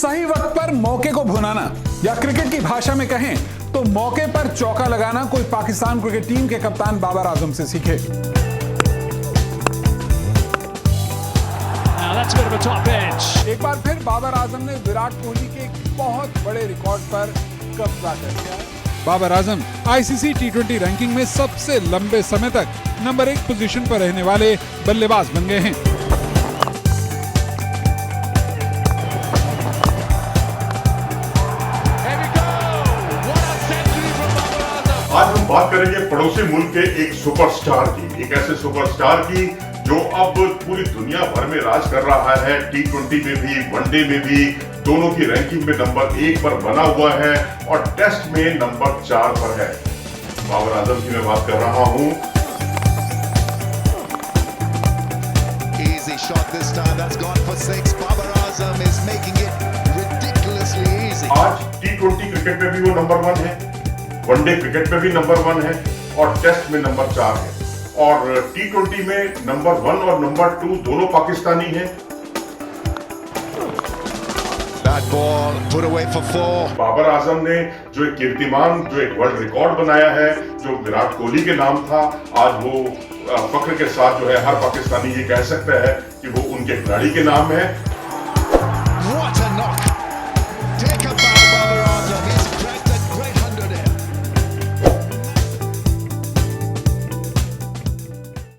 सही वक्त पर मौके को भुनाना, या क्रिकेट की भाषा में कहें तो मौके पर चौका लगाना कोई पाकिस्तान क्रिकेट टीम के कप्तान बाबर आजम से सीखे। एक बार फिर बाबर आजम ने विराट कोहली के एक बहुत बड़े रिकॉर्ड पर कब्जा कर लिया है। बाबर आजम आईसीसी टी20 रैंकिंग में सबसे लंबे समय तक नंबर 1 पोजीशन पर रहने वाले बल्लेबाज बन गए हैं। आज हम बात करेंगे पड़ोसी मुल्क के एक सुपरस्टार की, एक ऐसे सुपरस्टार की जो अब पूरी दुनिया भर में राज कर रहा है। टी20 में भी, वनडे में भी, दोनों की रैंकिंग में नंबर 1 पर बना हुआ है और टेस्ट में नंबर 4 पर है। बाबर आजम की मैं बात कर रहा हूं। Easy shot this time, that's gone for 6. Babar Azam is making it ridiculously easy. आज टी20 क्रिकेट में भी वो नंबर 1 है, वनडे क्रिकेट में भी नंबर 1 है और टेस्ट में नंबर 4 है। और टी20 में नंबर 1 और नंबर 2 दोनों पाकिस्तानी हैं। That ball put away for 4. Babar Azam ने जो एक कीर्तिमान, जो एक वर्ल्ड रिकॉर्ड बनाया है, जो विराट कोहली के नाम था, आज वो फख्र के साथ जो है हर पाकिस्तानी ये कह सकता है कि वो उनके खिलाड़ी के नाम है।